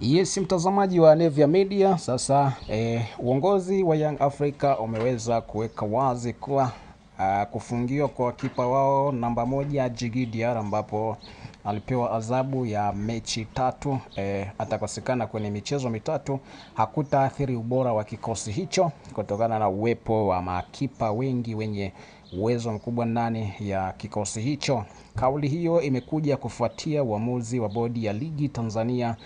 Yes, mtazamaji wa Nevia Media, sasa uongozi wa Young Africa umeweza kuweka wazi kuwa kufungiwa kwa kipa wao namba 1 Djigui Diarra, ambapo alipewa adhabu ya mechi 3, atakosekana kwenye michezo mitatu, hakutaathiri ubora wa kikosi hicho kutokana na uwepo wa makipa wengi wenye uwezo mkubwa ndani ya kikosi hicho. Kauli hiyo imekuja kufuatia uamuzi wa bodi ya ligi Tanzania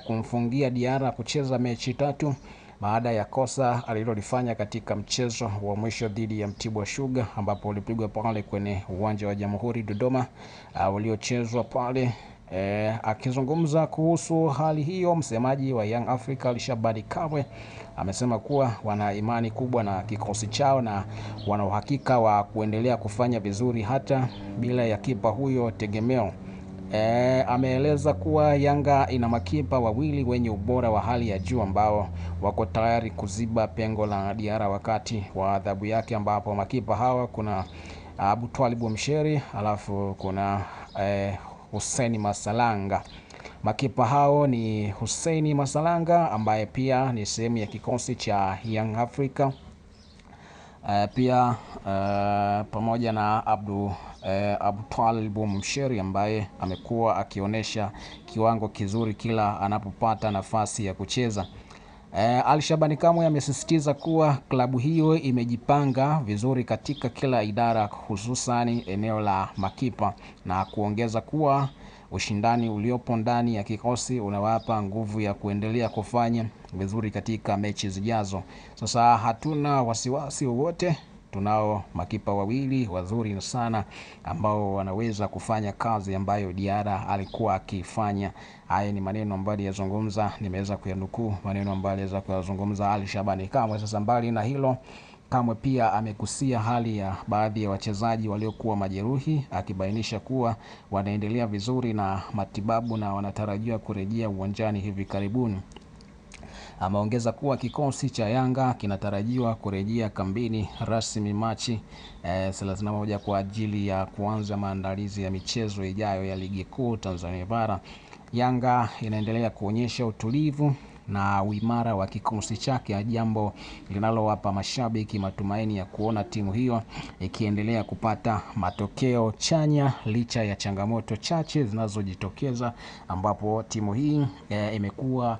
kumfungia Diarra kucheza mechi 3 baada ya kosa alilolifanya katika mchezo wa mwisho dhidi ya Mtibwa Sugar, ambapo ulipigwa pale kwenye uwanja wa Jamhuri Dodoma uliochezwa pale. Akizungumza kuhusu hali hiyo, msemaji wa Young Africa Shabani Kamwe amesema kuwa wana imani kubwa na kikosi chao na wana uhakika wa kuendelea kufanya vizuri hata bila ya kipa huyo tegemeo. Ameeleza kuwa Yanga ina makipa wawili wenye ubora wa hali ya juu ambao wako tayari kuziba pengo la Diarra wakati wa adhabu yake, ambapo makipa hawa kuna Abutwalib Msheri alafu kuna Hussein Masalanga. Makipa hao ni Hussein Masalanga ambaye pia ni sehemu ya kikosi cha Young Africa, pia pamoja na Abutwalib Msheri ambaye amekuwa akionyesha kiwango kizuri kila anapopata nafasi ya kucheza. Shabani Kamwe amesisitiza kuwa klabu hiyo imejipanga vizuri katika kila idara, hususani eneo la makipa, na kuongeza kuwa ushindani uliopo ndani ya kikosi unawapa nguvu ya kuendelea kufanya vizuri katika mechi zijazo. Sasa hatuna wasiwasi wowote, tunao makipa wawili wazuri sana ambao wanaweza kufanya kazi ambayo Diarra alikuwa akifanya. Haya ni maneno ambayo yazungumza, nimeweza kuyanukuu maneno ambayo aliweza kuyazungumza Shabani Kamwe. Sasa mbali na hilo, Kamwe pia amekusia hali ya baadhi ya wachezaji waliokuwa majeruhi, akibainisha kuwa wanaendelea vizuri na matibabu na wanatarajiwa kurejea uwanjani hivi karibuni. Ameongeza kuwa kikosi cha Yanga kinatarajiwa kurejea kambini rasmi Machi 31 kwa ajili ya kuanza maandalizi ya michezo ijayo ya Ligi Kuu Tanzania Bara. Yanga inaendelea kuonyesha utulivu na uimara wa kikosi chake, jambo linalowapa mashabiki matumaini ya kuona timu hiyo ikiendelea kupata matokeo chanya licha ya changamoto chache zinazojitokeza, ambapo timu hii imekuwa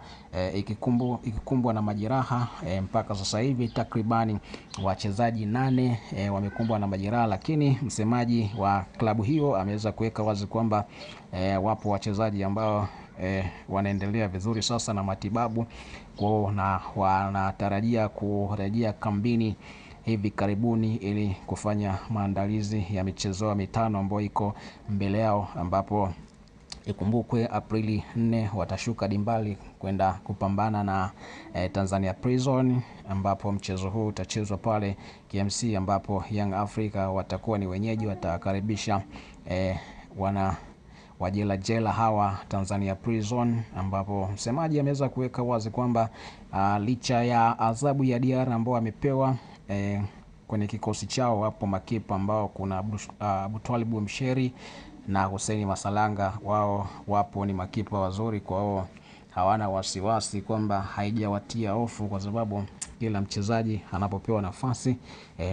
ikikumbwa na majeraha. Mpaka sasa hivi takribani wachezaji 8 wamekumbwa na majeraha, lakini msemaji wa klabu hiyo ameweza kuweka wazi kwamba wapo wachezaji ambao wanaendelea vizuri sasa na matibabu na wanatarajia kurejea kambini hivi karibuni ili kufanya maandalizi ya michezo mitano ambayo iko mbele yao, ambapo ikumbukwe Aprili 4 watashuka dimbali kwenda kupambana na Tanzania Prison, ambapo mchezo huu utachezwa pale KMC, ambapo Young Africa watakuwa ni wenyeji, watakaribisha wana wajela hawa Tanzania Prison, ambapo msemaji ameweza kuweka wazi kwamba licha ya adhabu ya Diarra ambao amepewa kwenye kikosi chao, wapo makipa ambao kuna Abutwalib Msheri na Hussein Masalanga, wao wapo ni makipa wazuri, kwa hiyo hawana wasiwasi kwamba haijawatia hofu, kwa sababu kila mchezaji anapopewa nafasi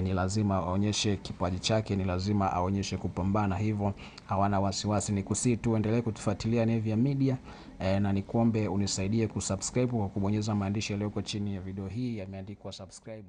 ni lazima aonyeshe kipaji chake, ni lazima aonyeshe kupambana, hivyo hawana wasiwasi. Ni kusi tu endelee kutufuatilia Nevia Media na nikuombe unisaidie kusubscribe kwa kubonyeza maandishi yaliyoko chini ya video hii yameandikwa subscribe.